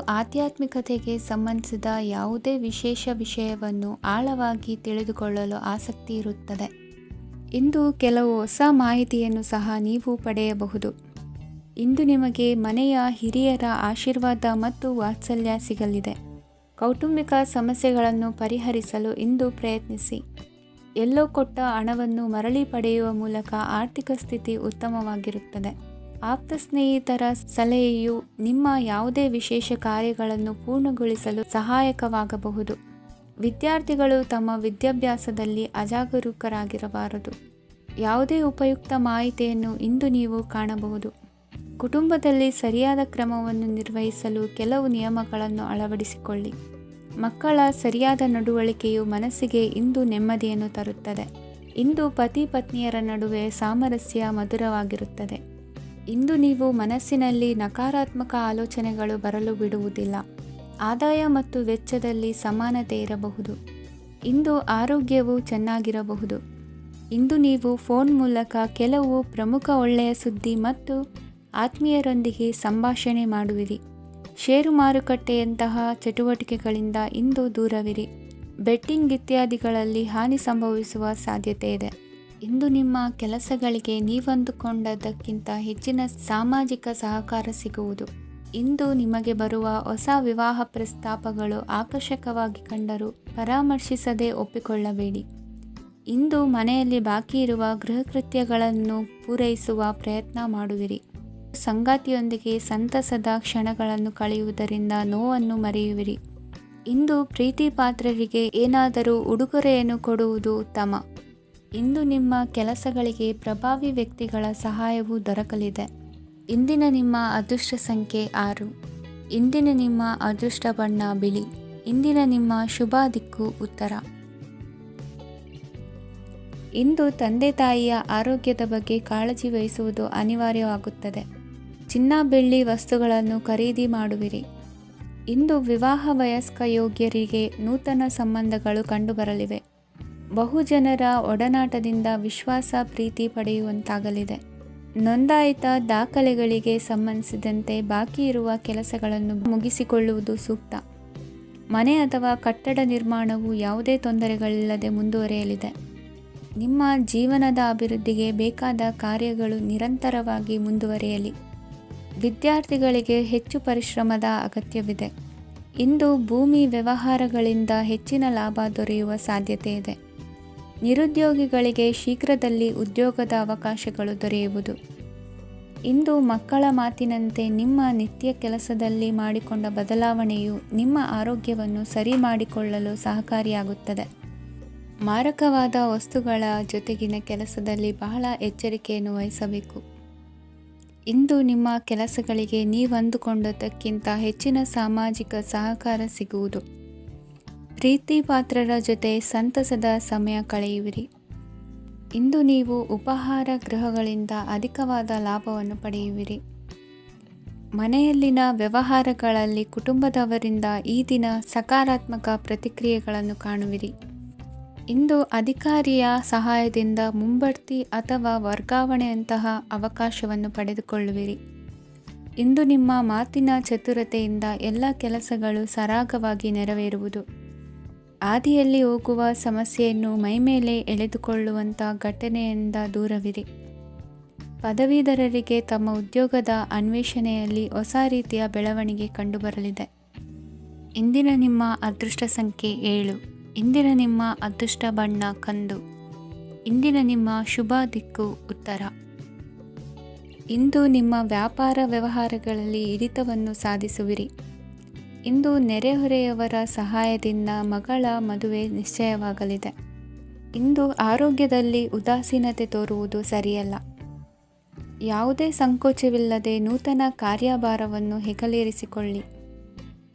ಆಧ್ಯಾತ್ಮಿಕತೆಗೆ ಸಂಬಂಧಿಸಿದ ಯಾವುದೇ ವಿಶೇಷ ವಿಷಯವನ್ನು ಆಳವಾಗಿ ತಿಳಿದುಕೊಳ್ಳಲು ಆಸಕ್ತಿ ಇರುತ್ತದೆ. ಇಂದು ಕೆಲವು ಹೊಸ ಮಾಹಿತಿಯನ್ನು ಸಹ ನೀವು ಪಡೆಯಬಹುದು. ಇಂದು ನಿಮಗೆ ಮನೆಯ ಹಿರಿಯರ ಆಶೀರ್ವಾದ ಮತ್ತು ವಾತ್ಸಲ್ಯ ಸಿಗಲಿದೆ. ಕೌಟುಂಬಿಕ ಸಮಸ್ಯೆಗಳನ್ನು ಪರಿಹರಿಸಲು ಇಂದು ಪ್ರಯತ್ನಿಸಿ. ಎಲ್ಲೋ ಕೊಟ್ಟ ಹಣವನ್ನು ಮರಳಿ ಪಡೆಯುವ ಮೂಲಕ ಆರ್ಥಿಕ ಸ್ಥಿತಿ ಉತ್ತಮವಾಗಿರುತ್ತದೆ. ಆಪ್ತ ಸ್ನೇಹಿತರ ಸಲಹೆಯು ನಿಮ್ಮ ಯಾವುದೇ ವಿಶೇಷ ಕಾರ್ಯಗಳನ್ನು ಪೂರ್ಣಗೊಳಿಸಲು ಸಹಾಯಕವಾಗಬಹುದು. ವಿದ್ಯಾರ್ಥಿಗಳು ತಮ್ಮ ವಿದ್ಯಾಭ್ಯಾಸದಲ್ಲಿ ಅಜಾಗರೂಕರಾಗಿರಬಾರದು. ಯಾವುದೇ ಉಪಯುಕ್ತ ಮಾಹಿತಿಯನ್ನು ಇಂದು ನೀವು ಕಾಣಬಹುದು. ಕುಟುಂಬದಲ್ಲಿ ಸರಿಯಾದ ಕ್ರಮವನ್ನು ನಿರ್ವಹಿಸಲು ಕೆಲವು ನಿಯಮಗಳನ್ನು ಅಳವಡಿಸಿಕೊಳ್ಳಿ. ಮಕ್ಕಳ ಸರಿಯಾದ ನಡವಳಿಕೆಯು ಮನಸ್ಸಿಗೆ ಇಂದು ನೆಮ್ಮದಿಯನ್ನು ತರುತ್ತದೆ. ಇಂದು ಪತಿ ಪತ್ನಿಯರ ನಡುವೆ ಸಾಮರಸ್ಯ ಮಧುರವಾಗಿರುತ್ತದೆ. ಇಂದು ನೀವು ಮನಸ್ಸಿನಲ್ಲಿ ನಕಾರಾತ್ಮಕ ಆಲೋಚನೆಗಳು ಬರಲು ಬಿಡುವುದಿಲ್ಲ. ಆದಾಯ ಮತ್ತು ವೆಚ್ಚದಲ್ಲಿ ಸಮಾನತೆ ಇರಬಹುದು. ಇಂದು ಆರೋಗ್ಯವು ಚೆನ್ನಾಗಿರಬಹುದು. ಇಂದು ನೀವು ಫೋನ್ ಮೂಲಕ ಕೆಲವು ಪ್ರಮುಖ ಒಳ್ಳೆಯ ಸುದ್ದಿ ಮತ್ತು ಆತ್ಮೀಯರೊಂದಿಗೆ ಸಂಭಾಷಣೆ ಮಾಡುವಿರಿ. ಷೇರು ಮಾರುಕಟ್ಟೆಯಂತಹ ಚಟುವಟಿಕೆಗಳಿಂದ ಇಂದು ದೂರವಿರಿ. ಬೆಟ್ಟಿಂಗ್ ಇತ್ಯಾದಿಗಳಲ್ಲಿ ಹಾನಿ ಸಂಭವಿಸುವ ಸಾಧ್ಯತೆ ಇದೆ. ಇಂದು ನಿಮ್ಮ ಕೆಲಸಗಳಿಗೆ ನೀವಂದುಕೊಂಡದ್ದಕ್ಕಿಂತ ಹೆಚ್ಚಿನ ಸಾಮಾಜಿಕ ಸಹಕಾರ ಸಿಗುವುದು. ಇಂದು ನಿಮಗೆ ಬರುವ ಹೊಸ ವಿವಾಹ ಪ್ರಸ್ತಾಪಗಳು ಆಕರ್ಷಕವಾಗಿ ಕಂಡರೂ ಪರಾಮರ್ಶಿಸದೆ ಒಪ್ಪಿಕೊಳ್ಳಬೇಡಿ. ಇಂದು ಮನೆಯಲ್ಲಿ ಬಾಕಿ ಇರುವ ಗೃಹಕೃತ್ಯಗಳನ್ನು ಪೂರೈಸುವ ಪ್ರಯತ್ನ ಮಾಡುವಿರಿ. ಸಂಗಾತಿಯೊಂದಿಗೆ ಸಂತಸದ ಕ್ಷಣಗಳನ್ನು ಕಳೆಯುವುದರಿಂದ ನೋವನ್ನು ಮರೆಯುವಿರಿ. ಇಂದು ಪ್ರೀತಿ ಪಾತ್ರರಿಗೆ ಏನಾದರೂ ಉಡುಗೊರೆಯನ್ನು ಕೊಡುವುದು ಉತ್ತಮ. ಇಂದು ನಿಮ್ಮ ಕೆಲಸಗಳಿಗೆ ಪ್ರಭಾವಿ ವ್ಯಕ್ತಿಗಳ ಸಹಾಯವು ದೊರಕಲಿದೆ. ಇಂದಿನ ನಿಮ್ಮ ಅದೃಷ್ಟ ಸಂಖ್ಯೆ 6. ಇಂದಿನ ನಿಮ್ಮ ಅದೃಷ್ಟ ಬಣ್ಣ ಬಿಳಿ. ಇಂದಿನ ನಿಮ್ಮ ಶುಭ ದಿಕ್ಕು ಉತ್ತರ. ಇಂದು ತಂದೆ ತಾಯಿಯ ಆರೋಗ್ಯದ ಬಗ್ಗೆ ಕಾಳಜಿ ವಹಿಸುವುದು ಅನಿವಾರ್ಯವಾಗುತ್ತದೆ. ಚಿನ್ನ ಬೆಳ್ಳಿ ವಸ್ತುಗಳನ್ನು ಖರೀದಿ ಮಾಡುವಿರಿ. ಇಂದು ವಿವಾಹ ವಯಸ್ಕ ಯೋಗ್ಯರಿಗೆ ನೂತನ ಸಂಬಂಧಗಳು ಕಂಡುಬರಲಿವೆ. ಬಹುಜನರ ಒಡನಾಟದಿಂದ ವಿಶ್ವಾಸ ಪ್ರೀತಿ ಪಡೆಯುವಂತಾಗಲಿದೆ. ನೋಂದಾಯಿತ ದಾಖಲೆಗಳಿಗೆ ಸಂಬಂಧಿಸಿದಂತೆ ಬಾಕಿ ಇರುವ ಕೆಲಸಗಳನ್ನು ಮುಗಿಸಿಕೊಳ್ಳುವುದು ಸೂಕ್ತ. ಮನೆ ಅಥವಾ ಕಟ್ಟಡ ನಿರ್ಮಾಣವು ಯಾವುದೇ ತೊಂದರೆಗಳಿಲ್ಲದೆ ಮುಂದುವರಿಯಲಿದೆ. ನಿಮ್ಮ ಜೀವನದ ಅಭಿವೃದ್ಧಿಗೆ ಬೇಕಾದ ಕಾರ್ಯಗಳು ನಿರಂತರವಾಗಿ ಮುಂದುವರಿಯಲಿ. ವಿದ್ಯಾರ್ಥಿಗಳಿಗೆ ಹೆಚ್ಚು ಪರಿಶ್ರಮದ ಅಗತ್ಯವಿದೆ. ಇಂದು ಭೂಮಿ ವ್ಯವಹಾರಗಳಿಂದ ಹೆಚ್ಚಿನ ಲಾಭ ದೊರೆಯುವ ಸಾಧ್ಯತೆ ಇದೆ. ನಿರುದ್ಯೋಗಿಗಳಿಗೆ ಶೀಘ್ರದಲ್ಲಿ ಉದ್ಯೋಗದ ಅವಕಾಶಗಳು ದೊರೆಯುವುದು. ಇಂದು ಮಕ್ಕಳ ಮಾತಿನಂತೆ ನಿಮ್ಮ ನಿತ್ಯ ಕೆಲಸದಲ್ಲಿ ಮಾಡಿಕೊಂಡ ಬದಲಾವಣೆಯು ನಿಮ್ಮ ಆರೋಗ್ಯವನ್ನು ಸರಿ ಮಾಡಿಕೊಳ್ಳಲು ಸಹಕಾರಿಯಾಗುತ್ತದೆ. ಮಾರಕವಾದ ವಸ್ತುಗಳ ಜೊತೆಗಿನ ಕೆಲಸದಲ್ಲಿ ಬಹಳ ಎಚ್ಚರಿಕೆಯನ್ನು ವಹಿಸಬೇಕು. ಇಂದು ನಿಮ್ಮ ಕೆಲಸಗಳಿಗೆ ನೀವಂದುಕೊಂಡದ್ದಕ್ಕಿಂತ ಹೆಚ್ಚಿನ ಸಾಮಾಜಿಕ ಸಹಕಾರ ಸಿಗುವುದು. ಪ್ರೀತಿ ಪಾತ್ರರ ಜೊತೆ ಸಂತಸದ ಸಮಯ ಕಳೆಯುವಿರಿ. ಇಂದು ನೀವು ಉಪಹಾರ ಗೃಹಗಳಿಂದ ಅಧಿಕವಾದ ಲಾಭವನ್ನು ಪಡೆಯುವಿರಿ. ಮನೆಯಲ್ಲಿನ ವ್ಯವಹಾರಗಳಲ್ಲಿ ಕುಟುಂಬದವರಿಂದ ಈ ದಿನ ಸಕಾರಾತ್ಮಕ ಪ್ರತಿಕ್ರಿಯೆಗಳನ್ನು ಕಾಣುವಿರಿ. ಇಂದು ಅಧಿಕಾರಿಯ ಸಹಾಯದಿಂದ ಮುಂಬಡ್ತಿ ಅಥವಾ ವರ್ಗಾವಣೆಯಂತಹ ಅವಕಾಶವನ್ನು ಪಡೆದುಕೊಳ್ಳುವಿರಿ. ಇಂದು ನಿಮ್ಮ ಮಾತಿನ ಚತುರತೆಯಿಂದ ಎಲ್ಲ ಕೆಲಸಗಳು ಸರಾಗವಾಗಿ ನೆರವೇರುವುದು. ಹಾದಿಯಲ್ಲಿ ಹೋಗುವ ಸಮಸ್ಯೆಯನ್ನು ಮೈಮೇಲೆ ಎಳೆದುಕೊಳ್ಳುವಂಥ ಘಟನೆಯಿಂದ ದೂರವಿರಿ. ಪದವೀಧರರಿಗೆ ತಮ್ಮ ಉದ್ಯೋಗದ ಅನ್ವೇಷಣೆಯಲ್ಲಿ ಹೊಸ ರೀತಿಯ ಬೆಳವಣಿಗೆ ಕಂಡುಬರಲಿದೆ. ಇಂದಿನ ನಿಮ್ಮ ಅದೃಷ್ಟ ಸಂಖ್ಯೆ 7. ಇಂದಿನ ನಿಮ್ಮ ಅದೃಷ್ಟ ಬಣ್ಣ ಕಂದು. ಇಂದಿನ ನಿಮ್ಮ ಶುಭ ದಿಕ್ಕು ಉತ್ತರ. ಇಂದು ನಿಮ್ಮ ವ್ಯಾಪಾರ ವ್ಯವಹಾರಗಳಲ್ಲಿ ಹಿಡಿತವನ್ನು ಸಾಧಿಸುವಿರಿ. ಇಂದು ನೆರೆಹೊರೆಯವರ ಸಹಾಯದಿಂದ ಮಗಳ ಮದುವೆ ನಿಶ್ಚಯವಾಗಲಿದೆ. ಇಂದು ಆರೋಗ್ಯದಲ್ಲಿ ಉದಾಸೀನತೆ ತೋರುವುದು ಸರಿಯಲ್ಲ. ಯಾವುದೇ ಸಂಕೋಚವಿಲ್ಲದೆ ನೂತನ ಕಾರ್ಯಭಾರವನ್ನು ಹೆಗಲೇರಿಸಿಕೊಳ್ಳಿ.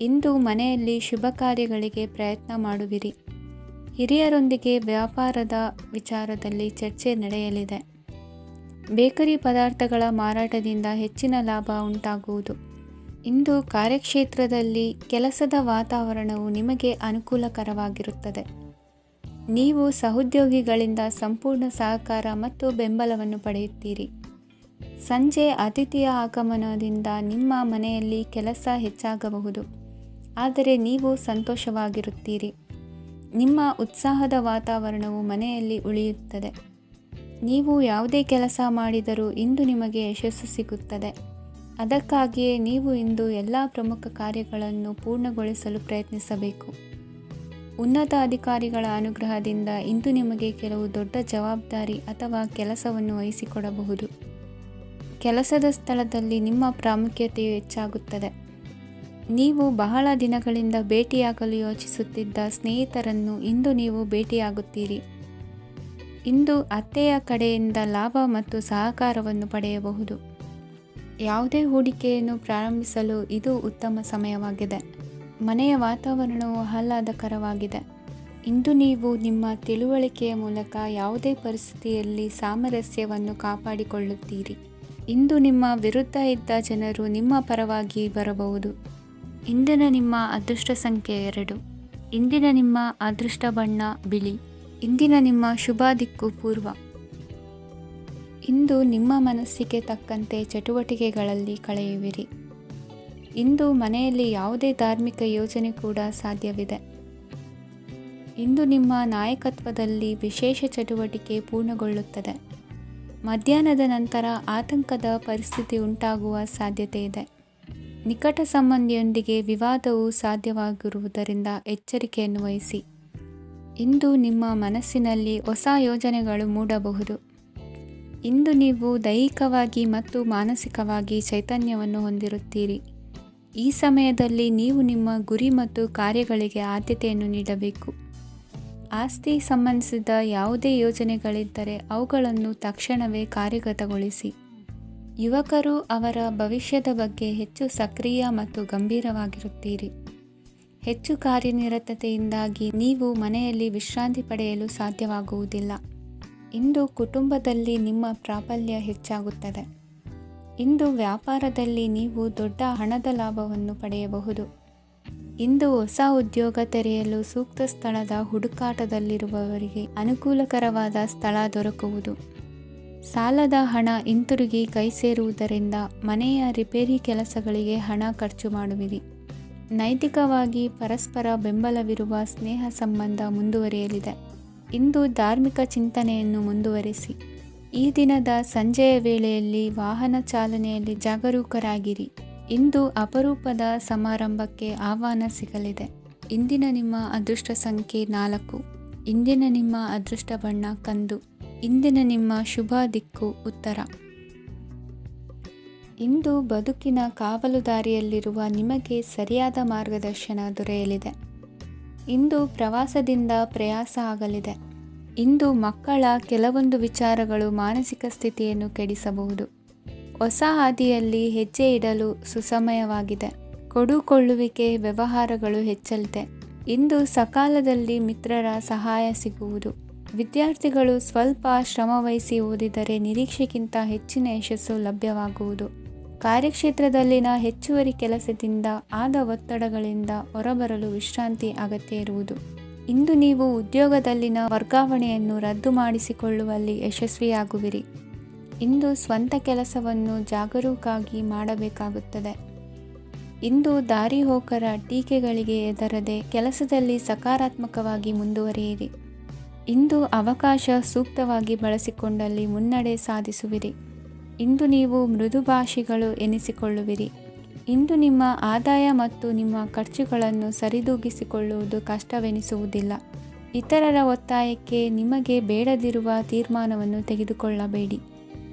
ಇಂದು ಮನೆಯಲ್ಲಿ ಶುಭ ಕಾರ್ಯಗಳಿಗೆ ಪ್ರಯತ್ನ ಮಾಡುವಿರಿ. ಹಿರಿಯರೊಂದಿಗೆ ವ್ಯಾಪಾರದ ವಿಚಾರದಲ್ಲಿ ಚರ್ಚೆ ನಡೆಯಲಿದೆ. ಬೇಕರಿ ಪದಾರ್ಥಗಳ ಮಾರಾಟದಿಂದ ಹೆಚ್ಚಿನ ಲಾಭ ಉಂಟಾಗುವುದು. ಇಂದು ಕಾರ್ಯಕ್ಷೇತ್ರದಲ್ಲಿ ಕೆಲಸದ ವಾತಾವರಣವು ನಿಮಗೆ ಅನುಕೂಲಕರವಾಗಿರುತ್ತದೆ. ನೀವು ಸಹೋದ್ಯೋಗಿಗಳಿಂದ ಸಂಪೂರ್ಣ ಸಹಕಾರ ಮತ್ತು ಬೆಂಬಲವನ್ನು ಪಡೆಯುತ್ತೀರಿ. ಸಂಜೆ ಅತಿಥಿಯ ಆಗಮನದಿಂದ ನಿಮ್ಮ ಮನೆಯಲ್ಲಿ ಕೆಲಸ ಹೆಚ್ಚಾಗಬಹುದು, ಆದರೆ ನೀವು ಸಂತೋಷವಾಗಿರುತ್ತೀರಿ. ನಿಮ್ಮ ಉತ್ಸಾಹದ ವಾತಾವರಣವು ಮನೆಯಲ್ಲಿ ಉಳಿಯುತ್ತದೆ. ನೀವು ಯಾವುದೇ ಕೆಲಸ ಮಾಡಿದರೂ ಇಂದು ನಿಮಗೆ ಯಶಸ್ಸು ಸಿಗುತ್ತದೆ. ಅದಕ್ಕಾಗಿಯೇ ನೀವು ಇಂದು ಎಲ್ಲ ಪ್ರಮುಖ ಕಾರ್ಯಗಳನ್ನು ಪೂರ್ಣಗೊಳಿಸಲು ಪ್ರಯತ್ನಿಸಬೇಕು. ಉನ್ನತ ಅಧಿಕಾರಿಗಳ ಅನುಗ್ರಹದಿಂದ ಇಂದು ನಿಮಗೆ ಕೆಲವು ದೊಡ್ಡ ಜವಾಬ್ದಾರಿ ಅಥವಾ ಕೆಲಸವನ್ನು ವಹಿಸಿಕೊಡಬಹುದು. ಕೆಲಸದ ಸ್ಥಳದಲ್ಲಿ ನಿಮ್ಮ ಪ್ರಾಮುಖ್ಯತೆಯು ಹೆಚ್ಚಾಗುತ್ತದೆ. ನೀವು ಬಹಳ ದಿನಗಳಿಂದ ಭೇಟಿಯಾಗಲು ಯೋಚಿಸುತ್ತಿದ್ದ ಸ್ನೇಹಿತರನ್ನು ಇಂದು ನೀವು ಭೇಟಿಯಾಗುತ್ತೀರಿ. ಇಂದು ಅತ್ತೆಯ ಕಡೆಯಿಂದ ಲಾಭ ಮತ್ತು ಸಹಕಾರವನ್ನು ಪಡೆಯಬಹುದು. ಯಾವುದೇ ಹೂಡಿಕೆಯನ್ನು ಪ್ರಾರಂಭಿಸಲು ಇದು ಉತ್ತಮ ಸಮಯವಾಗಿದೆ. ಮನೆಯ ವಾತಾವರಣವು ಆಹ್ಲಾದಕರವಾಗಿದೆ. ಇಂದು ನೀವು ನಿಮ್ಮ ತಿಳುವಳಿಕೆಯ ಮೂಲಕ ಯಾವುದೇ ಪರಿಸ್ಥಿತಿಯಲ್ಲಿ ಸಾಮರಸ್ಯವನ್ನು ಕಾಪಾಡಿಕೊಳ್ಳುತ್ತೀರಿ. ಇಂದು ನಿಮ್ಮ ವಿರುದ್ಧ ಇದ್ದ ಜನರು ನಿಮ್ಮ ಪರವಾಗಿ ಬರಬಹುದು. ಇಂದಿನ ನಿಮ್ಮ ಅದೃಷ್ಟ ಸಂಖ್ಯೆ 2. ಇಂದಿನ ನಿಮ್ಮ ಅದೃಷ್ಟ ಬಣ್ಣ ಬಿಳಿ. ಇಂದಿನ ನಿಮ್ಮ ಶುಭ ದಿಕ್ಕು ಪೂರ್ವ. ಇಂದು ನಿಮ್ಮ ಮನಸ್ಸಿಗೆ ತಕ್ಕಂತೆ ಚಟುವಟಿಕೆಗಳಲ್ಲಿ ಕಳೆಯುವಿರಿ. ಇಂದು ಮನೆಯಲ್ಲಿ ಯಾವುದೇ ಧಾರ್ಮಿಕ ಯೋಜನೆ ಕೂಡ ಸಾಧ್ಯವಿದೆ. ಇಂದು ನಿಮ್ಮ ನಾಯಕತ್ವದಲ್ಲಿ ವಿಶೇಷ ಚಟುವಟಿಕೆ ಪೂರ್ಣಗೊಳ್ಳುತ್ತದೆ. ಮಧ್ಯಾಹ್ನದ ನಂತರ ಆತಂಕದ ಪರಿಸ್ಥಿತಿ ಉಂಟಾಗುವ ಸಾಧ್ಯತೆ ಇದೆ. ನಿಕಟ ಸಂಬಂಧಿಯೊಂದಿಗೆ ವಿವಾದವು ಸಾಧ್ಯವಾಗಿರುವುದರಿಂದ ಎಚ್ಚರಿಕೆಯನ್ನು ವಹಿಸಿ. ಇಂದು ನಿಮ್ಮ ಮನಸ್ಸಿನಲ್ಲಿ ಹೊಸ ಯೋಜನೆಗಳು ಮೂಡಬಹುದು. ಇಂದು ನೀವು ದೈಹಿಕವಾಗಿ ಮತ್ತು ಮಾನಸಿಕವಾಗಿ ಚೈತನ್ಯವನ್ನು ಹೊಂದಿರುತ್ತೀರಿ. ಈ ಸಮಯದಲ್ಲಿ ನೀವು ನಿಮ್ಮ ಗುರಿ ಮತ್ತು ಕಾರ್ಯಗಳಿಗೆ ಆದ್ಯತೆಯನ್ನು ನೀಡಬೇಕು. ಆಸ್ತಿ ಸಂಬಂಧಿಸಿದ ಯಾವುದೇ ಯೋಜನೆಗಳಿದ್ದರೆ ಅವುಗಳನ್ನು ತಕ್ಷಣವೇ ಕಾರ್ಯಗತಗೊಳಿಸಿ. ಯುವಕರು ಅವರ ಭವಿಷ್ಯದ ಬಗ್ಗೆ ಹೆಚ್ಚು ಸಕ್ರಿಯ ಮತ್ತು ಗಂಭೀರವಾಗಿರುತ್ತೀರಿ. ಹೆಚ್ಚು ಕಾರ್ಯನಿರತತೆಯಿಂದಾಗಿ ನೀವು ಮನೆಯಲ್ಲಿ ವಿಶ್ರಾಂತಿ ಪಡೆಯಲು ಸಾಧ್ಯವಾಗುವುದಿಲ್ಲ. ಇಂದು ಕುಟುಂಬದಲ್ಲಿ ನಿಮ್ಮ ಪ್ರಾಬಲ್ಯ ಹೆಚ್ಚಾಗುತ್ತದೆ. ಇಂದು ವ್ಯಾಪಾರದಲ್ಲಿ ನೀವು ದೊಡ್ಡ ಹಣದ ಲಾಭವನ್ನು ಪಡೆಯಬಹುದು. ಇಂದು ಹೊಸ ಉದ್ಯೋಗ ತೆರೆಯಲು ಸೂಕ್ತ ಸ್ಥಳದ ಹುಡುಕಾಟದಲ್ಲಿರುವವರಿಗೆ ಅನುಕೂಲಕರವಾದ ಸ್ಥಳ ದೊರಕುವುದು. ಸಾಲದ ಹಣ ಹಿಂತಿರುಗಿ ಕೈ ಸೇರುವುದರಿಂದ ಮನೆಯ ರಿಪೇರಿ ಕೆಲಸಗಳಿಗೆ ಹಣ ಖರ್ಚು ಮಾಡುವಿರಿ. ನೈತಿಕವಾಗಿ ಪರಸ್ಪರ ಬೆಂಬಲವಿರುವ ಸ್ನೇಹ ಸಂಬಂಧ ಮುಂದುವರಿಯಲಿದೆ. ಇಂದು ಧಾರ್ಮಿಕ ಚಿಂತನೆಯನ್ನು ಮುಂದುವರಿಸಿ. ಈ ದಿನದ ಸಂಜೆಯ ವೇಳೆಯಲ್ಲಿ ವಾಹನ ಚಾಲನೆಯಲ್ಲಿ ಜಾಗರೂಕರಾಗಿರಿ. ಇಂದು ಅಪರೂಪದ ಸಮಾರಂಭಕ್ಕೆ ಆಹ್ವಾನ ಸಿಗಲಿದೆ. ಇಂದಿನ ನಿಮ್ಮ ಅದೃಷ್ಟ ಸಂಖ್ಯೆ 4. ಇಂದಿನ ನಿಮ್ಮ ಅದೃಷ್ಟ ಬಣ್ಣ ಕಂದು. ಇಂದಿನ ನಿಮ್ಮ ಶುಭ ದಿಕ್ಕು ಉತ್ತರ. ಇಂದು ಬದುಕಿನ ಕಾವಲುದಾರಿಯಲ್ಲಿರುವ ನಿಮಗೆ ಸರಿಯಾದ ಮಾರ್ಗದರ್ಶನ ದೊರೆಯಲಿದೆ. ಇಂದು ಪ್ರವಾಸದಿಂದ ಪ್ರಯಾಸ ಆಗಲಿದೆ. ಇಂದು ಮಕ್ಕಳ ಕೆಲವೊಂದು ವಿಚಾರಗಳು ಮಾನಸಿಕ ಸ್ಥಿತಿಯನ್ನು ಕೆಡಿಸಬಹುದು. ಹೊಸ ಹಾದಿಯಲ್ಲಿ ಹೆಜ್ಜೆ ಇಡಲು ಸುಸಮಯವಾಗಿದೆ. ಕೊಡುಕೊಳ್ಳುವಿಕೆ ವ್ಯವಹಾರಗಳು ಹೆಚ್ಚಲಿದೆ. ಇಂದು ಸಕಾಲದಲ್ಲಿ ಮಿತ್ರರ ಸಹಾಯ ಸಿಗುವುದು. ವಿದ್ಯಾರ್ಥಿಗಳು ಸ್ವಲ್ಪ ಶ್ರಮವಹಿಸಿ ಓದಿದರೆ ನಿರೀಕ್ಷೆಗಿಂತ ಹೆಚ್ಚಿನ ಯಶಸ್ಸು ಲಭ್ಯವಾಗುವುದು. ಕಾರ್ಯಕ್ಷೇತ್ರದಲ್ಲಿನ ಹೆಚ್ಚುವರಿ ಕೆಲಸದಿಂದ ಆದ ಒತ್ತಡಗಳಿಂದ ಹೊರಬರಲು ವಿಶ್ರಾಂತಿ ಅಗತ್ಯ ಇರುವುದು. ಇಂದು ನೀವು ಉದ್ಯೋಗದಲ್ಲಿನ ವರ್ಗಾವಣೆಯನ್ನು ರದ್ದು ಮಾಡಿಸಿಕೊಳ್ಳುವಲ್ಲಿ ಯಶಸ್ವಿಯಾಗುವಿರಿ. ಇಂದು ಸ್ವಂತ ಕೆಲಸವನ್ನು ಜಾಗರೂಕರಾಗಿ ಮಾಡಬೇಕಾಗುತ್ತದೆ. ಇಂದು ದಾರಿಹೋಕರ ಟೀಕೆಗಳಿಗೆ ಹೆದರದೆ ಕೆಲಸದಲ್ಲಿ ಸಕಾರಾತ್ಮಕವಾಗಿ ಮುಂದುವರಿಯಿರಿ. ಇಂದು ಅವಕಾಶ ಸೂಕ್ತವಾಗಿ ಬಳಸಿಕೊಂಡಲ್ಲಿ ಮುನ್ನಡೆ ಸಾಧಿಸುವಿರಿ. ಇಂದು ನೀವು ಮೃದುಭಾಷಿಗಳು ಎನಿಸಿಕೊಳ್ಳುವಿರಿ. ಇಂದು ನಿಮ್ಮ ಆದಾಯ ಮತ್ತು ನಿಮ್ಮ ಖರ್ಚುಗಳನ್ನು ಸರಿದೂಗಿಸಿಕೊಳ್ಳುವುದು ಕಷ್ಟವೆನಿಸುವುದಿಲ್ಲ. ಇತರರ ಒತ್ತಾಯಕ್ಕೆ ನಿಮಗೆ ಬೇಡದಿರುವ ತೀರ್ಮಾನವನ್ನು ತೆಗೆದುಕೊಳ್ಳಬೇಡಿ.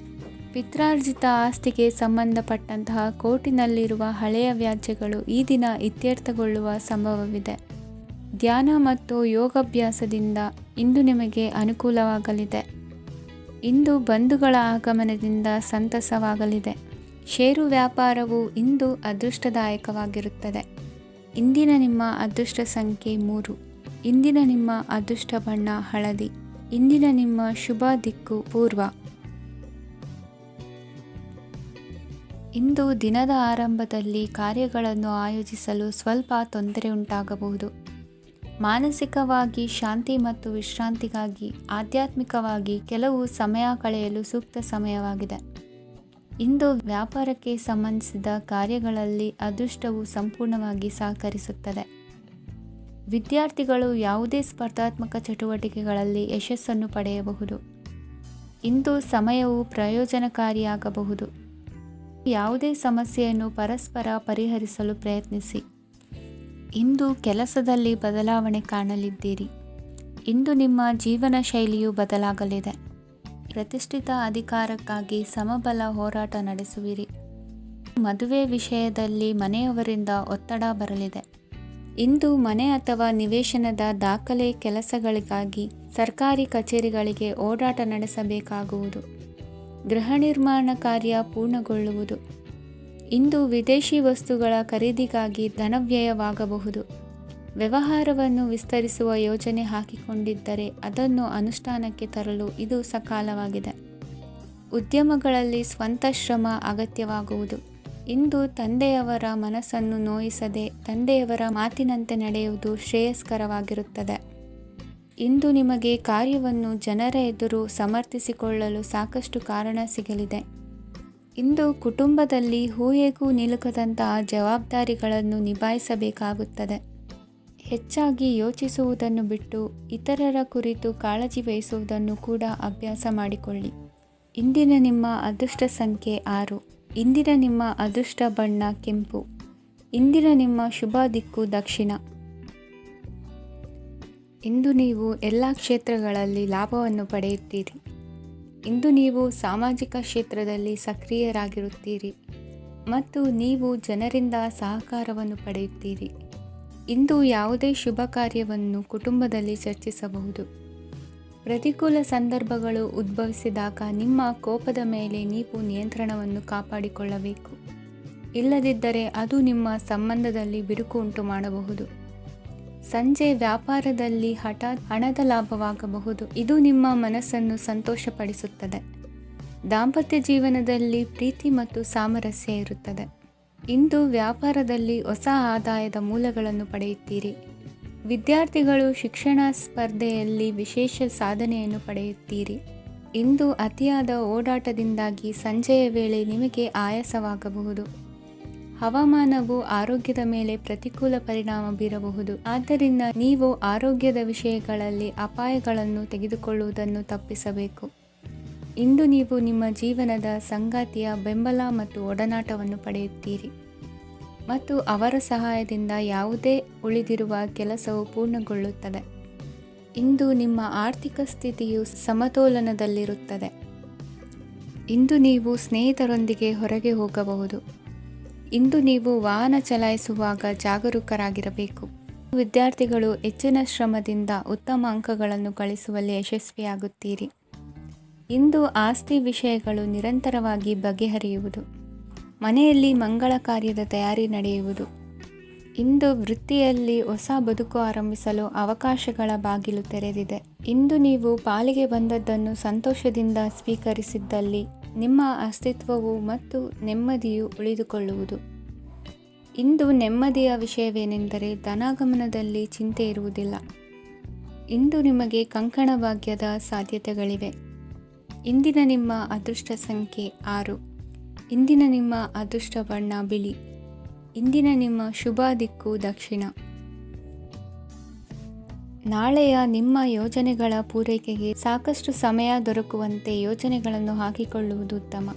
ಪಿತ್ರಾರ್ಜಿತ ಆಸ್ತಿಗೆ ಸಂಬಂಧಪಟ್ಟಂತಹ ಕೋರ್ಟಿನಲ್ಲಿರುವ ಹಳೆಯ ವ್ಯಾಜ್ಯಗಳು ಈ ದಿನ ಇತ್ಯರ್ಥಗೊಳ್ಳುವ ಸಂಭವವಿದೆ. ಧ್ಯಾನ ಮತ್ತು ಯೋಗಾಭ್ಯಾಸದಿಂದ ಇಂದು ನಿಮಗೆ ಅನುಕೂಲವಾಗಲಿದೆ. ಇಂದು ಬಂಧುಗಳ ಆಗಮನದಿಂದ ಸಂತಸವಾಗಲಿದೆ. ಷೇರು ವ್ಯಾಪಾರವು ಇಂದು ಅದೃಷ್ಟದಾಯಕವಾಗಿರುತ್ತದೆ. ಇಂದಿನ ನಿಮ್ಮ ಅದೃಷ್ಟ ಸಂಖ್ಯೆ 3. ಇಂದಿನ ನಿಮ್ಮ ಅದೃಷ್ಟ ಬಣ್ಣ ಹಳದಿ. ಇಂದಿನ ನಿಮ್ಮ ಶುಭ ದಿಕ್ಕು ಪೂರ್ವ. ಇಂದು ದಿನದ ಆರಂಭದಲ್ಲಿ ಕಾರ್ಯಗಳನ್ನು ಆಯೋಜಿಸಲು ಸ್ವಲ್ಪ ತೊಂದರೆ ಉಂಟಾಗಬಹುದು. ಮಾನಸಿಕವಾಗಿ ಶಾಂತಿ ಮತ್ತು ವಿಶ್ರಾಂತಿಗಾಗಿ ಆಧ್ಯಾತ್ಮಿಕವಾಗಿ ಕೆಲವು ಸಮಯ ಕಳೆಯಲು ಸೂಕ್ತ ಸಮಯವಾಗಿದೆ. ಇಂದು ವ್ಯಾಪಾರಕ್ಕೆ ಸಂಬಂಧಿಸಿದ ಕಾರ್ಯಗಳಲ್ಲಿ ಅದೃಷ್ಟವು ಸಂಪೂರ್ಣವಾಗಿ ಸಹಕರಿಸುತ್ತದೆ. ವಿದ್ಯಾರ್ಥಿಗಳು ಯಾವುದೇ ಸ್ಪರ್ಧಾತ್ಮಕ ಚಟುವಟಿಕೆಗಳಲ್ಲಿ ಯಶಸ್ಸನ್ನು ಪಡೆಯಬಹುದು. ಇಂದು ಸಮಯವು ಪ್ರಯೋಜನಕಾರಿಯಾಗಬಹುದು. ಯಾವುದೇ ಸಮಸ್ಯೆಯನ್ನು ಪರಸ್ಪರ ಪರಿಹರಿಸಲು ಪ್ರಯತ್ನಿಸಿ. ಇಂದು ಕೆಲಸದಲ್ಲಿ ಬದಲಾವಣೆ ಕಾಣಲಿದ್ದೀರಿ. ಇಂದು ನಿಮ್ಮ ಜೀವನ ಶೈಲಿಯು ಬದಲಾಗಲಿದೆ. ಪ್ರತಿಷ್ಠಿತ ಅಧಿಕಾರಕ್ಕಾಗಿ ಸಮಬಲ ಹೋರಾಟ ನಡೆಸುವಿರಿ. ಮದುವೆ ವಿಷಯದಲ್ಲಿ ಮನೆಯವರಿಂದ ಒತ್ತಡ ಬರಲಿದೆ. ಇಂದು ಮನೆ ಅಥವಾ ನಿವೇಶನದ ದಾಖಲೆ ಕೆಲಸಗಳಿಗಾಗಿ ಸರ್ಕಾರಿ ಕಚೇರಿಗಳಿಗೆ ಓಡಾಟ ನಡೆಸಬೇಕಾಗುವುದು. ಗೃಹ ನಿರ್ಮಾಣ ಕಾರ್ಯ ಪೂರ್ಣಗೊಳ್ಳುವುದು. ಇಂದು ವಿದೇಶಿ ವಸ್ತುಗಳ ಖರೀದಿಗಾಗಿ ಧನವ್ಯಯವಾಗಬಹುದು. ವ್ಯವಹಾರವನ್ನು ವಿಸ್ತರಿಸುವ ಯೋಜನೆ ಹಾಕಿಕೊಂಡಿದ್ದರೆ ಅದನ್ನು ಅನುಷ್ಠಾನಕ್ಕೆ ತರಲು ಇದು ಸಕಾಲವಾಗಿದೆ. ಉದ್ಯಮಗಳಲ್ಲಿ ಸ್ವಂತ ಶ್ರಮ ಅಗತ್ಯವಾಗುವುದು. ಇಂದು ತಂದೆಯವರ ಮನಸ್ಸನ್ನು ನೋಯಿಸದೆ ತಂದೆಯವರ ಮಾತಿನಂತೆ ನಡೆಯುವುದು ಶ್ರೇಯಸ್ಕರವಾಗಿರುತ್ತದೆ. ಇಂದು ನಿಮಗೆ ಕಾರ್ಯವನ್ನು ಜನರ ಎದುರು ಸಮರ್ಥಿಸಿಕೊಳ್ಳಲು ಸಾಕಷ್ಟು ಕಾರಣ ಸಿಗಲಿದೆ. ಇಂದು ಕುಟುಂಬದಲ್ಲಿ ಹೂಹೆಗೂ ನಿಲುಕದಂತಹ ಜವಾಬ್ದಾರಿಗಳನ್ನು ನಿಭಾಯಿಸಬೇಕಾಗುತ್ತದೆ. ಹೆಚ್ಚಾಗಿ ಯೋಚಿಸುವುದನ್ನು ಬಿಟ್ಟು ಇತರರ ಕುರಿತು ಕಾಳಜಿ ವಹಿಸುವುದನ್ನು ಕೂಡ ಅಭ್ಯಾಸ ಮಾಡಿಕೊಳ್ಳಿ. ಇಂದಿನ ನಿಮ್ಮ ಅದೃಷ್ಟ ಸಂಖ್ಯೆ 6. ಇಂದಿನ ನಿಮ್ಮ ಅದೃಷ್ಟ ಬಣ್ಣ ಕೆಂಪು. ಇಂದಿನ ನಿಮ್ಮ ಶುಭ ದಿಕ್ಕು ದಕ್ಷಿಣ. ಇಂದು ನೀವು ಎಲ್ಲ ಕ್ಷೇತ್ರಗಳಲ್ಲಿ ಲಾಭವನ್ನು ಪಡೆಯುತ್ತೀರಿ. ಇಂದು ನೀವು ಸಾಮಾಜಿಕ ಕ್ಷೇತ್ರದಲ್ಲಿ ಸಕ್ರಿಯರಾಗಿರುತ್ತೀರಿ ಮತ್ತು ನೀವು ಜನರಿಂದ ಸಹಕಾರವನ್ನು ಪಡೆಯುತ್ತೀರಿ. ಇಂದು ಯಾವುದೇ ಶುಭ ಕಾರ್ಯವನ್ನು ಕುಟುಂಬದಲ್ಲಿ ಚರ್ಚಿಸಬಹುದು. ಪ್ರತಿಕೂಲ ಸಂದರ್ಭಗಳು ಉದ್ಭವಿಸಿದಾಗ ನಿಮ್ಮ ಕೋಪದ ಮೇಲೆ ನೀವು ನಿಯಂತ್ರಣವನ್ನು ಕಾಪಾಡಿಕೊಳ್ಳಬೇಕು. ಇಲ್ಲದಿದ್ದರೆ ಅದು ನಿಮ್ಮ ಸಂಬಂಧದಲ್ಲಿ ಬಿರುಕು ಉಂಟು ಮಾಡಬಹುದು. ಸಂಜೆ ವ್ಯಾಪಾರದಲ್ಲಿ ಹಠಾತ್ ಹಣದ ಲಾಭವಾಗಬಹುದು. ಇದು ನಿಮ್ಮ ಮನಸ್ಸನ್ನು ಸಂತೋಷಪಡಿಸುತ್ತದೆ. ದಾಂಪತ್ಯ ಜೀವನದಲ್ಲಿ ಪ್ರೀತಿ ಮತ್ತು ಸಾಮರಸ್ಯ ಇರುತ್ತದೆ. ಇಂದು ವ್ಯಾಪಾರದಲ್ಲಿ ಹೊಸ ಆದಾಯದ ಮೂಲಗಳನ್ನು ಪಡೆಯುತ್ತೀರಿ. ವಿದ್ಯಾರ್ಥಿಗಳು ಶಿಕ್ಷಣ ಸ್ಪರ್ಧೆಯಲ್ಲಿ ವಿಶೇಷ ಸಾಧನೆಯನ್ನು ಪಡೆಯುತ್ತೀರಿ. ಇಂದು ಅತಿಯಾದ ಓಡಾಟದಿಂದಾಗಿ ಸಂಜೆಯ ವೇಳೆ ನಿಮಗೆ ಆಯಾಸವಾಗಬಹುದು. ಹವಾಮಾನವು ಆರೋಗ್ಯದ ಮೇಲೆ ಪ್ರತಿಕೂಲ ಪರಿಣಾಮ ಬೀರಬಹುದು. ಆದ್ದರಿಂದ ನೀವು ಆರೋಗ್ಯದ ವಿಷಯಗಳಲ್ಲಿ ಅಪಾಯಗಳನ್ನು ತೆಗೆದುಕೊಳ್ಳುವುದನ್ನು ತಪ್ಪಿಸಬೇಕು. ಇಂದು ನೀವು ನಿಮ್ಮ ಜೀವನದ ಸಂಗಾತಿಯ ಬೆಂಬಲ ಮತ್ತು ಒಡನಾಟವನ್ನು ಪಡೆಯುತ್ತೀರಿ ಮತ್ತು ಅವರ ಸಹಾಯದಿಂದ ಯಾವುದೇ ಉಳಿದಿರುವ ಕೆಲಸವು ಪೂರ್ಣಗೊಳ್ಳುತ್ತದೆ. ಇಂದು ನಿಮ್ಮ ಆರ್ಥಿಕ ಸ್ಥಿತಿಯು ಸಮತೋಲನದಲ್ಲಿರುತ್ತದೆ. ಇಂದು ನೀವು ಸ್ನೇಹಿತರೊಂದಿಗೆ ಹೊರಗೆ ಹೋಗಬಹುದು. ಇಂದು ನೀವು ವಾಹನ ಚಲಾಯಿಸುವಾಗ ಜಾಗರೂಕರಾಗಿರಬೇಕು. ವಿದ್ಯಾರ್ಥಿಗಳು ಹೆಚ್ಚಿನ ಶ್ರಮದಿಂದ ಉತ್ತಮ ಅಂಕಗಳನ್ನು ಗಳಿಸುವಲ್ಲಿ ಯಶಸ್ವಿಯಾಗುತ್ತೀರಿ. ಇಂದು ಆಸ್ತಿ ವಿಷಯಗಳು ನಿರಂತರವಾಗಿ ಬಗೆಹರಿಯುವುದು. ಮನೆಯಲ್ಲಿ ಮಂಗಳ ಕಾರ್ಯದ ತಯಾರಿ ನಡೆಯುವುದು. ಇಂದು ವೃತ್ತಿಯಲ್ಲಿ ಹೊಸ ಬದುಕು ಆರಂಭಿಸಲು ಅವಕಾಶಗಳ ಬಾಗಿಲು ತೆರೆದಿದೆ. ಇಂದು ನೀವು ಪಾಲಿಗೆ ಬಂದದ್ದನ್ನು ಸಂತೋಷದಿಂದ ಸ್ವೀಕರಿಸಿದ್ದಲ್ಲಿ ನಿಮ್ಮ ಅಸ್ತಿತ್ವವು ಮತ್ತು ನೆಮ್ಮದಿಯು ಉಳಿದುಕೊಳ್ಳುವುದು. ಇಂದು ನೆಮ್ಮದಿಯ ವಿಷಯವೇನೆಂದರೆ ಧನಾಗಮನದಲ್ಲಿ ಚಿಂತೆ ಇರುವುದಿಲ್ಲ. ಇಂದು ನಿಮಗೆ ಕಂಕಣ ಭಾಗ್ಯದ ಸಾಧ್ಯತೆಗಳಿವೆ. ಇಂದಿನ ನಿಮ್ಮ ಅದೃಷ್ಟ ಸಂಖ್ಯೆ 6. ಇಂದಿನ ನಿಮ್ಮ ಅದೃಷ್ಟ ಬಣ್ಣ ಬಿಳಿ. ಇಂದಿನ ನಿಮ್ಮ ಶುಭ ದಿಕ್ಕು ದಕ್ಷಿಣ. ನಾಳೆಯ ನಿಮ್ಮ ಯೋಜನೆಗಳ ಪೂರೈಕೆಗೆ ಸಾಕಷ್ಟು ಸಮಯ ದೊರಕುವಂತೆ ಯೋಜನೆಗಳನ್ನು ಹಾಕಿಕೊಳ್ಳುವುದು ಉತ್ತಮ.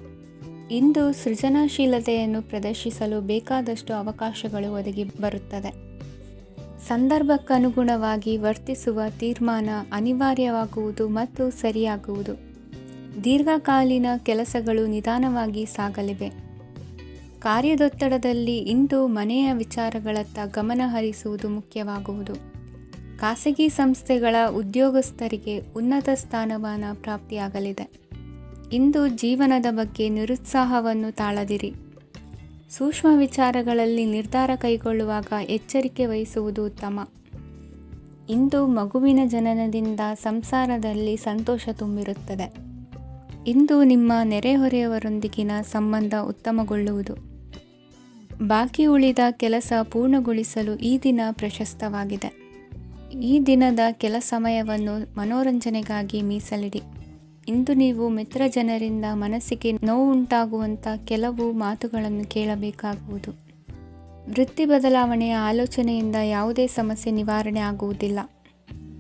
ಇಂದು ಸೃಜನಶೀಲತೆಯನ್ನು ಪ್ರದರ್ಶಿಸಲು ಬೇಕಾದಷ್ಟು ಅವಕಾಶಗಳು ಒದಗಿ ಬರುತ್ತದೆ. ಸಂದರ್ಭಕ್ಕನುಗುಣವಾಗಿ ವರ್ತಿಸುವ ತೀರ್ಮಾನ ಅನಿವಾರ್ಯವಾಗುವುದು ಮತ್ತು ಸರಿಯಾಗುವುದು. ದೀರ್ಘಕಾಲೀನ ಕೆಲಸಗಳು ನಿಧಾನವಾಗಿ ಸಾಗಲಿವೆ. ಕಾರ್ಯದೊತ್ತಡದಲ್ಲಿ ಇಂದು ಮನೆಯ ವಿಚಾರಗಳತ್ತ ಗಮನ ಹರಿಸುವುದು ಮುಖ್ಯವಾಗುವುದು. ಖಾಸಗಿ ಸಂಸ್ಥೆಗಳ ಉದ್ಯೋಗಸ್ಥರಿಗೆ ಉನ್ನತ ಸ್ಥಾನಮಾನ ಪ್ರಾಪ್ತಿಯಾಗಲಿದೆ. ಇಂದು ಜೀವನದ ಬಗ್ಗೆ ನಿರುತ್ಸಾಹವನ್ನು ತಾಳದಿರಿ. ಸೂಕ್ಷ್ಮ ವಿಚಾರಗಳಲ್ಲಿ ನಿರ್ಧಾರ ಕೈಗೊಳ್ಳುವಾಗ ಎಚ್ಚರಿಕೆ ವಹಿಸುವುದು ಉತ್ತಮ. ಇಂದು ಮಗುವಿನ ಜನನದಿಂದ ಸಂಸಾರದಲ್ಲಿ ಸಂತೋಷ ತುಂಬಿರುತ್ತದೆ. ಇಂದು ನಿಮ್ಮ ನೆರೆಹೊರೆಯವರೊಂದಿಗಿನ ಸಂಬಂಧ ಉತ್ತಮಗೊಳ್ಳುವುದು. ಬಾಕಿ ಉಳಿದ ಕೆಲಸ ಪೂರ್ಣಗೊಳಿಸಲು ಈ ದಿನ ಪ್ರಶಸ್ತವಾಗಿದೆ. ಈ ದಿನದ ಕೆಲ ಸಮಯವನ್ನು ಮನೋರಂಜನೆಗಾಗಿ ಮೀಸಲಿಡಿ. ಇಂದು ನೀವು ಮಿತ್ರ ಜನರಿಂದ ಮನಸ್ಸಿಗೆ ನೋವುಂಟಾಗುವಂಥ ಕೆಲವು ಮಾತುಗಳನ್ನು ಕೇಳಬೇಕಾಗುವುದು. ವೃತ್ತಿ ಬದಲಾವಣೆಯ ಆಲೋಚನೆಯಿಂದ ಯಾವುದೇ ಸಮಸ್ಯೆ ನಿವಾರಣೆ ಆಗುವುದಿಲ್ಲ.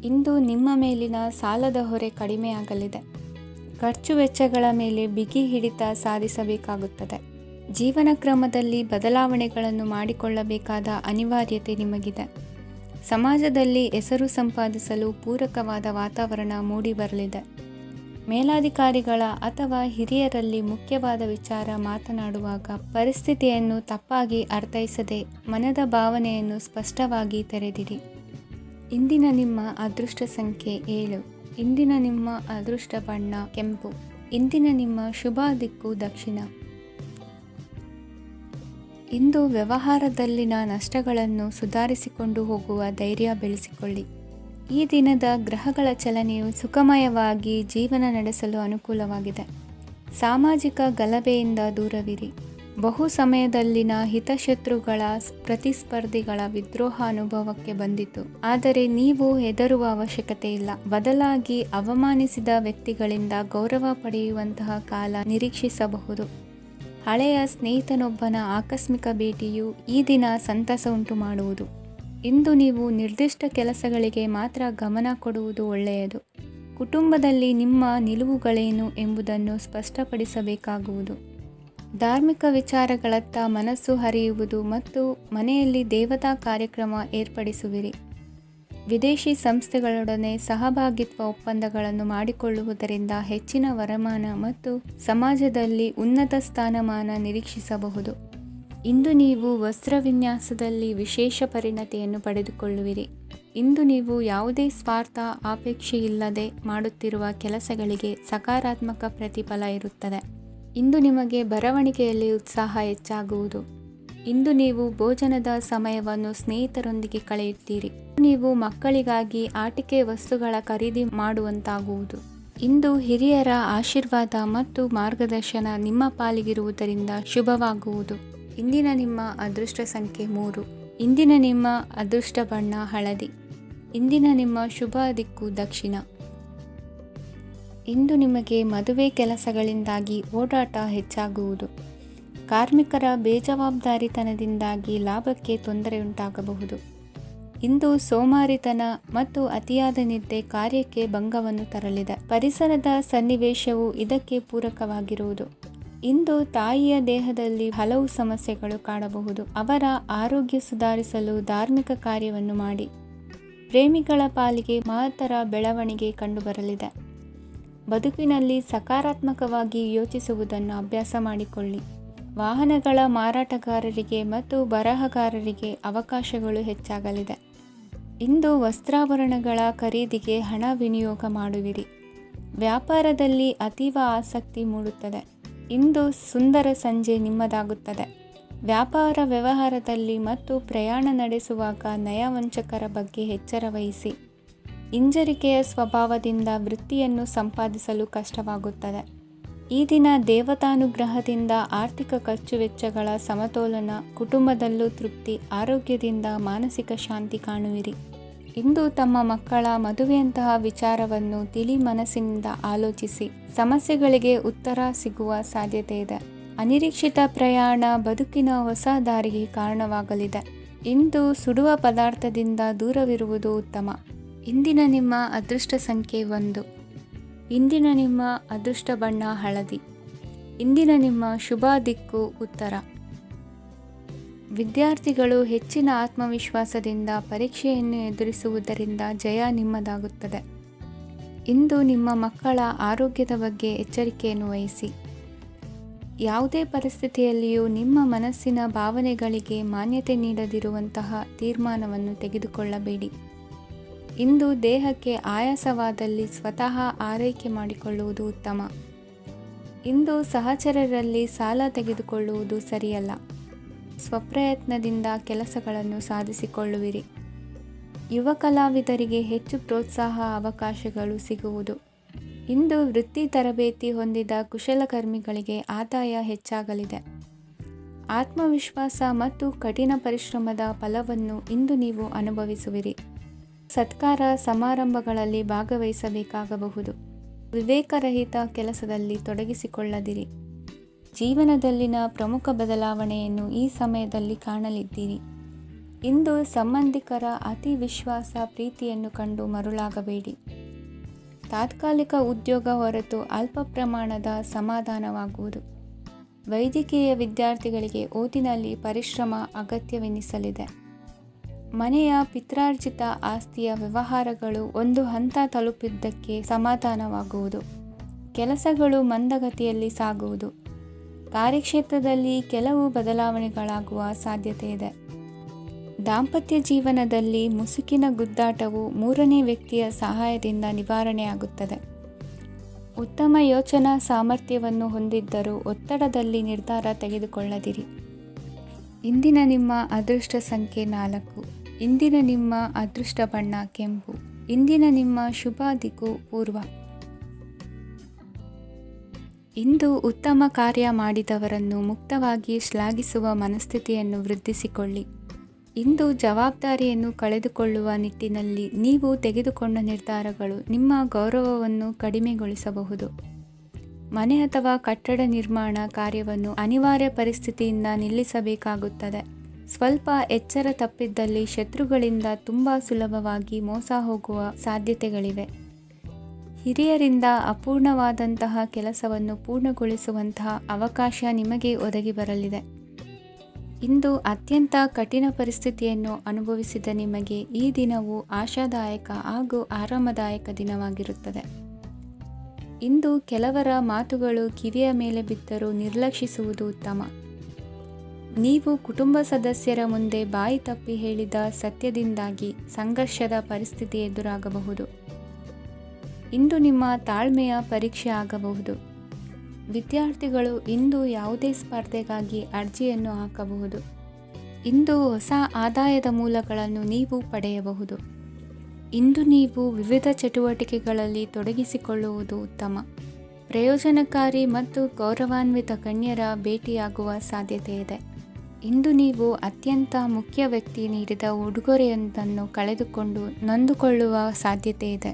ಇಂದು ನಿಮ್ಮ ಮೇಲಿನ ಸಾಲದ ಹೊರೆ ಕಡಿಮೆಯಾಗಲಿದೆ. ಖರ್ಚು ವೆಚ್ಚಗಳ ಮೇಲೆ ಬಿಗಿ ಹಿಡಿತ ಸಾಧಿಸಬೇಕಾಗುತ್ತದೆ. ಜೀವನ ಕ್ರಮದಲ್ಲಿ ಬದಲಾವಣೆಗಳನ್ನು ಮಾಡಿಕೊಳ್ಳಬೇಕಾದ ಅನಿವಾರ್ಯತೆ ನಿಮಗಿದೆ. ಸಮಾಜದಲ್ಲಿ ಹೆಸರು ಸಂಪಾದಿಸಲು ಪೂರಕವಾದ ವಾತಾವರಣ ಮೂಡಿಬರಲಿದೆ. ಮೇಲಾಧಿಕಾರಿಗಳ ಅಥವಾ ಹಿರಿಯರಲ್ಲಿ ಮುಖ್ಯವಾದ ವಿಚಾರ ಮಾತನಾಡುವಾಗ ಪರಿಸ್ಥಿತಿಯನ್ನು ತಪ್ಪಾಗಿ ಅರ್ಥೈಸದೆ ಮನದ ಭಾವನೆಯನ್ನು ಸ್ಪಷ್ಟವಾಗಿ ತೆರೆದಿಡಿ. ಇಂದಿನ ನಿಮ್ಮ ಅದೃಷ್ಟ ಸಂಖ್ಯೆ 7. ಇಂದಿನ ನಿಮ್ಮ ಅದೃಷ್ಟ ಬಣ್ಣ ಕೆಂಪು. ಇಂದಿನ ನಿಮ್ಮ ಶುಭ ದಿಕ್ಕು ದಕ್ಷಿಣ. ಇಂದು ವ್ಯವಹಾರದಲ್ಲಿನ ನಷ್ಟಗಳನ್ನು ಸುಧಾರಿಸಿಕೊಂಡು ಹೋಗುವ ಧೈರ್ಯ ಬೆಳೆಸಿಕೊಳ್ಳಿ. ಈ ದಿನದ ಗ್ರಹಗಳ ಚಲನೆಯು ಸುಖಮಯವಾಗಿ ಜೀವನ ನಡೆಸಲು ಅನುಕೂಲವಾಗಿದೆ. ಸಾಮಾಜಿಕ ಗಲಭೆಯಿಂದ ದೂರವಿರಿ. ಬಹು ಸಮಯದಲ್ಲಿನ ಹಿತಶತ್ರುಗಳ ಪ್ರತಿಸ್ಪರ್ಧಿಗಳ ವಿದ್ರೋಹ ಅನುಭವಕ್ಕೆ ಬಂದಿತು. ಆದರೆ ನೀವು ಹೆದರುವ ಅವಶ್ಯಕತೆ ಇಲ್ಲ. ಬದಲಾಗಿ ಅವಮಾನಿಸಿದ ವ್ಯಕ್ತಿಗಳಿಂದ ಗೌರವ ಪಡೆಯುವಂತಹ ಕಾಲ ನಿರೀಕ್ಷಿಸಬಹುದು. ಹಳೆಯ ಸ್ನೇಹಿತನೊಬ್ಬನ ಆಕಸ್ಮಿಕ ಭೇಟಿಯು ಈ ದಿನ ಸಂತಸ ಉಂಟು ಮಾಡುವುದು. ಇಂದು ನೀವು ನಿರ್ದಿಷ್ಟ ಕೆಲಸಗಳಿಗೆ ಮಾತ್ರ ಗಮನ ಕೊಡುವುದು ಒಳ್ಳೆಯದು. ಕುಟುಂಬದಲ್ಲಿ ನಿಮ್ಮ ನಿಲುವುಗಳೇನು ಎಂಬುದನ್ನು ಸ್ಪಷ್ಟಪಡಿಸಬೇಕಾಗುವುದು. ಧಾರ್ಮಿಕ ವಿಚಾರಗಳತ್ತ ಮನಸ್ಸು ಹರಿಯುವುದು ಮತ್ತು ಮನೆಯಲ್ಲಿ ದೇವತಾ ಕಾರ್ಯಕ್ರಮ ಏರ್ಪಡಿಸುವಿರಿ. ವಿದೇಶಿ ಸಂಸ್ಥೆಗಳೊಡನೆ ಸಹಭಾಗಿತ್ವ ಒಪ್ಪಂದಗಳನ್ನು ಮಾಡಿಕೊಳ್ಳುವುದರಿಂದ ಹೆಚ್ಚಿನ ವರಮಾನ ಮತ್ತು ಸಮಾಜದಲ್ಲಿ ಉನ್ನತ ಸ್ಥಾನಮಾನ ನಿರೀಕ್ಷಿಸಬಹುದು. ಇಂದು ನೀವು ವಸ್ತ್ರವಿನ್ಯಾಸದಲ್ಲಿ ವಿಶೇಷ ಪರಿಣತಿಯನ್ನು ಪಡೆದುಕೊಳ್ಳುವಿರಿ. ಇಂದು ನೀವು ಯಾವುದೇ ಸ್ವಾರ್ಥ ಅಪೇಕ್ಷೆಯಿಲ್ಲದೆ ಮಾಡುತ್ತಿರುವ ಕೆಲಸಗಳಿಗೆ ಸಕಾರಾತ್ಮಕ ಪ್ರತಿಫಲ ಇರುತ್ತದೆ. ಇಂದು ನಿಮಗೆ ಬರವಣಿಗೆಯಲ್ಲಿ ಉತ್ಸಾಹ ಹೆಚ್ಚಾಗುವುದು. ಇಂದು ನೀವು ಭೋಜನದ ಸಮಯವನ್ನು ಸ್ನೇಹಿತರೊಂದಿಗೆ ಕಳೆಯುತ್ತೀರಿ. ನೀವು ಮಕ್ಕಳಿಗಾಗಿ ಆಟಿಕೆ ವಸ್ತುಗಳ ಖರೀದಿ ಮಾಡುವಂತಾಗುವುದು. ಇಂದು ಹಿರಿಯರ ಆಶೀರ್ವಾದ ಮತ್ತು ಮಾರ್ಗದರ್ಶನ ನಿಮ್ಮ ಪಾಲಿಗಿರುವುದರಿಂದ ಶುಭವಾಗುವುದು. ಇಂದಿನ ನಿಮ್ಮ ಅದೃಷ್ಟ ಸಂಖ್ಯೆ 3. ಇಂದಿನ ನಿಮ್ಮ ಅದೃಷ್ಟ ಬಣ್ಣ ಹಳದಿ. ಇಂದಿನ ನಿಮ್ಮ ಶುಭ ದಿಕ್ಕು ದಕ್ಷಿಣ. ಇಂದು ನಿಮಗೆ ಮದುವೆ ಕೆಲಸಗಳಿಂದಾಗಿ ಓಡಾಟ ಹೆಚ್ಚಾಗುವುದು. ಕಾರ್ಮಿಕರ ಬೇಜವಾಬ್ದಾರಿತನದಿಂದಾಗಿ ಲಾಭಕ್ಕೆ ತೊಂದರೆಯುಂಟಾಗಬಹುದು. ಇಂದು ಸೋಮಾರಿತನ ಮತ್ತು ಅತಿಯಾದ ನಿದ್ದೆ ಕಾರ್ಯಕ್ಕೆ ಭಂಗವನ್ನು ತರಲಿದೆ. ಪರಿಸರದ ಸನ್ನಿವೇಶವು ಇದಕ್ಕೆ ಪೂರಕವಾಗಿರುವುದು. ಇಂದು ತಾಯಿಯ ದೇಹದಲ್ಲಿ ಹಲವು ಸಮಸ್ಯೆಗಳು ಕಾಣಬಹುದು. ಅವರ ಆರೋಗ್ಯ ಸುಧಾರಿಸಲು ಧಾರ್ಮಿಕ ಕಾರ್ಯವನ್ನು ಮಾಡಿ. ಪ್ರೇಮಿಗಳ ಪಾಲಿಗೆ ಮಹತ್ತರ ಬೆಳವಣಿಗೆ ಕಂಡುಬರಲಿದೆ. ಬದುಕಿನಲ್ಲಿ ಸಕಾರಾತ್ಮಕವಾಗಿ ಯೋಚಿಸುವುದನ್ನು ಅಭ್ಯಾಸ ಮಾಡಿಕೊಳ್ಳಿ. ವಾಹನಗಳ ಮಾರಾಟಗಾರರಿಗೆ ಮತ್ತು ಬರಹಗಾರರಿಗೆ ಅವಕಾಶಗಳು ಹೆಚ್ಚಾಗಲಿದೆ. ಇಂದು ವಸ್ತ್ರಾಭರಣಗಳ ಖರೀದಿಗೆ ಹಣ ವಿನಿಯೋಗ ಮಾಡುವಿರಿ. ವ್ಯಾಪಾರದಲ್ಲಿ ಅತೀವ ಆಸಕ್ತಿ ಮೂಡುತ್ತದೆ. ಇಂದು ಸುಂದರ ಸಂಜೆ ನಿಮ್ಮದಾಗುತ್ತದೆ. ವ್ಯಾಪಾರ ವ್ಯವಹಾರದಲ್ಲಿ ಮತ್ತು ಪ್ರಯಾಣ ನಡೆಸುವಾಗ ನಯವಂಚಕರ ಬಗ್ಗೆ ಎಚ್ಚರ ವಹಿಸಿ. ಹಿಂಜರಿಕೆಯ ಸ್ವಭಾವದಿಂದ ವೃತ್ತಿಯನ್ನು ಸಂಪಾದಿಸಲು ಕಷ್ಟವಾಗುತ್ತದೆ. ಈ ದಿನ ದೇವತಾನುಗ್ರಹದಿಂದ ಆರ್ಥಿಕ ಖರ್ಚು ವೆಚ್ಚಗಳ ಸಮತೋಲನ, ಕುಟುಂಬದಲ್ಲೂ ತೃಪ್ತಿ, ಆರೋಗ್ಯದಿಂದ ಮಾನಸಿಕ ಶಾಂತಿ ಕಾಣುವಿರಿ. ಇಂದು ತಮ್ಮ ಮಕ್ಕಳ ಮದುವೆಯಂತಹ ವಿಚಾರವನ್ನು ತಿಳಿ ಮನಸ್ಸಿನಿಂದ ಆಲೋಚಿಸಿ. ಸಮಸ್ಯೆಗಳಿಗೆ ಉತ್ತರ ಸಿಗುವ ಸಾಧ್ಯತೆ ಇದೆ. ಅನಿರೀಕ್ಷಿತ ಪ್ರಯಾಣ ಬದುಕಿನ ಹೊಸ ದಾರಿಗೆ ಕಾರಣವಾಗಲಿದೆ. ಇಂದು ಸುಡುವ ಪದಾರ್ಥದಿಂದ ದೂರವಿರುವುದು ಉತ್ತಮ. ಇಂದಿನ ನಿಮ್ಮ ಅದೃಷ್ಟ ಸಂಖ್ಯೆ 1. ಇಂದಿನ ನಿಮ್ಮ ಅದೃಷ್ಟ ಬಣ್ಣ ಹಳದಿ. ಇಂದಿನ ನಿಮ್ಮ ಶುಭ ದಿಕ್ಕು ಉತ್ತರ. ವಿದ್ಯಾರ್ಥಿಗಳು ಹೆಚ್ಚಿನ ಆತ್ಮವಿಶ್ವಾಸದಿಂದ ಪರೀಕ್ಷೆಯನ್ನು ಎದುರಿಸುವುದರಿಂದ ಜಯ ನಿಮ್ಮದಾಗುತ್ತದೆ. ಇಂದು ನಿಮ್ಮ ಮಕ್ಕಳ ಆರೋಗ್ಯದ ಬಗ್ಗೆ ಎಚ್ಚರಿಕೆಯನ್ನು ವಹಿಸಿ. ಯಾವುದೇ ಪರಿಸ್ಥಿತಿಯಲ್ಲಿಯೂ ನಿಮ್ಮ ಮನಸ್ಸಿನ ಭಾವನೆಗಳಿಗೆ ಮಾನ್ಯತೆ ನೀಡದಿರುವಂತಹ ತೀರ್ಮಾನವನ್ನು ತೆಗೆದುಕೊಳ್ಳಬೇಡಿ. ಇಂದು ದೇಹಕ್ಕೆ ಆಯಾಸವಾದಲ್ಲಿ ಸ್ವತಃ ಆರೈಕೆ ಮಾಡಿಕೊಳ್ಳುವುದು ಉತ್ತಮ. ಇಂದು ಸಹಚರರಲ್ಲಿ ಸಾಲ ತೆಗೆದುಕೊಳ್ಳುವುದು ಸರಿಯಲ್ಲ. ಸ್ವಪ್ರಯತ್ನದಿಂದ ಕೆಲಸಗಳನ್ನು ಸಾಧಿಸಿಕೊಳ್ಳುವಿರಿ. ಯುವ ಕಲಾವಿದರಿಗೆ ಹೆಚ್ಚು ಪ್ರೋತ್ಸಾಹ ಅವಕಾಶಗಳು ಸಿಗುವುದು. ಇಂದು ವೃತ್ತಿ ತರಬೇತಿ ಹೊಂದಿದ ಕುಶಲಕರ್ಮಿಗಳಿಗೆ ಆದಾಯ ಹೆಚ್ಚಾಗಲಿದೆ. ಆತ್ಮವಿಶ್ವಾಸ ಮತ್ತು ಕಠಿಣ ಪರಿಶ್ರಮದ ಫಲವನ್ನು ಇಂದು ನೀವು ಅನುಭವಿಸುವಿರಿ. ಸತ್ಕಾರ ಸಮಾರಂಭಗಳಲ್ಲಿ ಭಾಗವಹಿಸಬೇಕಾಗಬಹುದು. ವಿವೇಕರಹಿತ ಕೆಲಸದಲ್ಲಿ ತೊಡಗಿಸಿಕೊಳ್ಳದಿರಿ. ಜೀವನದಲ್ಲಿನ ಪ್ರಮುಖ ಬದಲಾವಣೆಯನ್ನು ಈ ಸಮಯದಲ್ಲಿ ಕಾಣಲಿದ್ದೀರಿ. ಇಂದು ಸಂಬಂಧಿಕರ ಅತಿ ವಿಶ್ವಾಸ ಪ್ರೀತಿಯನ್ನು ಕಂಡು ಮರುಳಾಗಬೇಡಿ. ತಾತ್ಕಾಲಿಕ ಉದ್ಯೋಗ ಹೊರತು ಅಲ್ಪ ಪ್ರಮಾಣದ ಸಮಾಧಾನವಾಗುವುದು. ವೈದ್ಯಕೀಯ ವಿದ್ಯಾರ್ಥಿಗಳಿಗೆ ಓದಿನಲ್ಲಿ ಪರಿಶ್ರಮ ಅಗತ್ಯವೆನಿಸಲಿದೆ. ಮನೆಯ ಪಿತ್ರಾರ್ಜಿತ ಆಸ್ತಿಯ ವ್ಯವಹಾರಗಳು ಒಂದು ಹಂತ ತಲುಪಿದ್ದಕ್ಕೆ ಸಮಾಧಾನವಾಗುವುದು. ಕೆಲಸಗಳು ಮಂದಗತಿಯಲ್ಲಿ ಸಾಗುವುದು. ಕಾರ್ಯಕ್ಷೇತ್ರದಲ್ಲಿ ಕೆಲವು ಬದಲಾವಣೆಗಳಾಗುವ ಸಾಧ್ಯತೆ ಇದೆ. ದಾಂಪತ್ಯ ಜೀವನದಲ್ಲಿ ಮುಸುಕಿನ ಗುದ್ದಾಟವು ಮೂರನೇ ವ್ಯಕ್ತಿಯ ಸಹಾಯದಿಂದ ನಿವಾರಣೆಯಾಗುತ್ತದೆ. ಉತ್ತಮ ಯೋಚನಾ ಸಾಮರ್ಥ್ಯವನ್ನು ಹೊಂದಿದ್ದರೂ ಒತ್ತಡದಲ್ಲಿ ನಿರ್ಧಾರ ತೆಗೆದುಕೊಳ್ಳದಿರಿ. ಇಂದಿನ ನಿಮ್ಮ ಅದೃಷ್ಟ ಸಂಖ್ಯೆ 4. ಇಂದಿನ ನಿಮ್ಮ ಅದೃಷ್ಟ ಬಣ್ಣ ಕೆಂಪು. ಇಂದಿನ ನಿಮ್ಮ ಶುಭ ದಿಕ್ಕು ಪೂರ್ವ. ಇಂದು ಉತ್ತಮ ಕಾರ್ಯ ಮಾಡಿದವರನ್ನು ಮುಕ್ತವಾಗಿ ಶ್ಲಾಘಿಸುವ ಮನಸ್ಥಿತಿಯನ್ನು ವೃದ್ಧಿಸಿಕೊಳ್ಳಿ. ಇಂದು ಜವಾಬ್ದಾರಿಯನ್ನು ಕಳೆದುಕೊಳ್ಳುವ ನಿಟ್ಟಿನಲ್ಲಿ ನೀವು ತೆಗೆದುಕೊಂಡ ನಿರ್ಧಾರಗಳು ನಿಮ್ಮ ಗೌರವವನ್ನು ಕಡಿಮೆಗೊಳಿಸಬಹುದು. ಮನೆ ಅಥವಾ ಕಟ್ಟಡ ನಿರ್ಮಾಣ ಕಾರ್ಯವನ್ನು ಅನಿವಾರ್ಯ ಪರಿಸ್ಥಿತಿಯಿಂದ ನಿಲ್ಲಿಸಬೇಕಾಗುತ್ತದೆ. ಸ್ವಲ್ಪ ಎಚ್ಚರ ತಪ್ಪಿದ್ದಲ್ಲಿ ಶತ್ರುಗಳಿಂದ ತುಂಬ ಸುಲಭವಾಗಿ ಮೋಸ ಹೋಗುವ ಸಾಧ್ಯತೆಗಳಿವೆ. ಹಿರಿಯರಿಂದ ಅಪೂರ್ಣವಾದಂತಹ ಕೆಲಸವನ್ನು ಪೂರ್ಣಗೊಳಿಸುವಂತಹ ಅವಕಾಶ ನಿಮಗೆ ಒದಗಿ ಬರಲಿದೆ. ಇಂದು ಅತ್ಯಂತ ಕಠಿಣ ಪರಿಸ್ಥಿತಿಯನ್ನು ಅನುಭವಿಸಿದ ನಿಮಗೆ ಈ ದಿನವು ಆಶಾದಾಯಕ ಹಾಗೂ ಆರಾಮದಾಯಕ ದಿನವಾಗಿರುತ್ತದೆ. ಇಂದು ಕೆಲವರ ಮಾತುಗಳು ಕಿವಿಯ ಮೇಲೆ ಬಿದ್ದರೂ ನಿರ್ಲಕ್ಷಿಸುವುದು ಉತ್ತಮ. ನೀವು ಕುಟುಂಬ ಸದಸ್ಯರ ಮುಂದೆ ಬಾಯಿ ತಪ್ಪಿ ಹೇಳಿದ ಸತ್ಯದಿಂದಾಗಿ ಸಂಘರ್ಷದ ಪರಿಸ್ಥಿತಿ ಎದುರಾಗಬಹುದು. ಇಂದು ನಿಮ್ಮ ತಾಳ್ಮೆಯ ಪರೀಕ್ಷೆ ಆಗಬಹುದು. ವಿದ್ಯಾರ್ಥಿಗಳು ಇಂದು ಯಾವುದೇ ಸ್ಪರ್ಧೆಗಾಗಿ ಅರ್ಜಿಯನ್ನು ಹಾಕಬಹುದು. ಇಂದು ಹೊಸ ಆದಾಯದ ಮೂಲಗಳನ್ನು ನೀವು ಪಡೆಯಬಹುದು. ಇಂದು ನೀವು ವಿವಿಧ ಚಟುವಟಿಕೆಗಳಲ್ಲಿ ತೊಡಗಿಸಿಕೊಳ್ಳುವುದು ಉತ್ತಮ. ಪ್ರಯೋಜನಕಾರಿ ಮತ್ತು ಗೌರವಾನ್ವಿತ ಗಣ್ಯರ ಭೇಟಿಯಾಗುವ ಸಾಧ್ಯತೆ ಇದೆ. ಇಂದು ನೀವು ಅತ್ಯಂತ ಮುಖ್ಯ ವ್ಯಕ್ತಿ ನೀಡಿದ ಉಡುಗೊರೆಯೊಂದನ್ನು ಕಳೆದುಕೊಂಡು ನೊಂದುಕೊಳ್ಳುವ ಸಾಧ್ಯತೆ ಇದೆ.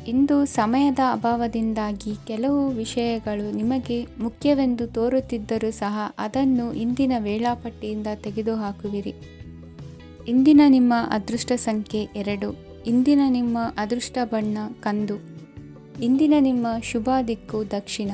ಇಂದು ಸಮಯದ ಅಭಾವದಿಂದಾಗಿ ಕೆಲವು ವಿಷಯಗಳು ನಿಮಗೆ ಮುಖ್ಯವೆಂದು ತೋರುತ್ತಿದ್ದರೂ ಸಹ ಅದನ್ನು ಇಂದಿನ ವೇಳಾಪಟ್ಟಿಯಿಂದ ತೆಗೆದುಹಾಕುವಿರಿ. ಇಂದಿನ ನಿಮ್ಮ ಅದೃಷ್ಟ ಸಂಖ್ಯೆ 2. ಇಂದಿನ ನಿಮ್ಮ ಅದೃಷ್ಟ ಬಣ್ಣ ಕಂದು. ಇಂದಿನ ನಿಮ್ಮ ಶುಭ ದಿಕ್ಕು ದಕ್ಷಿಣ.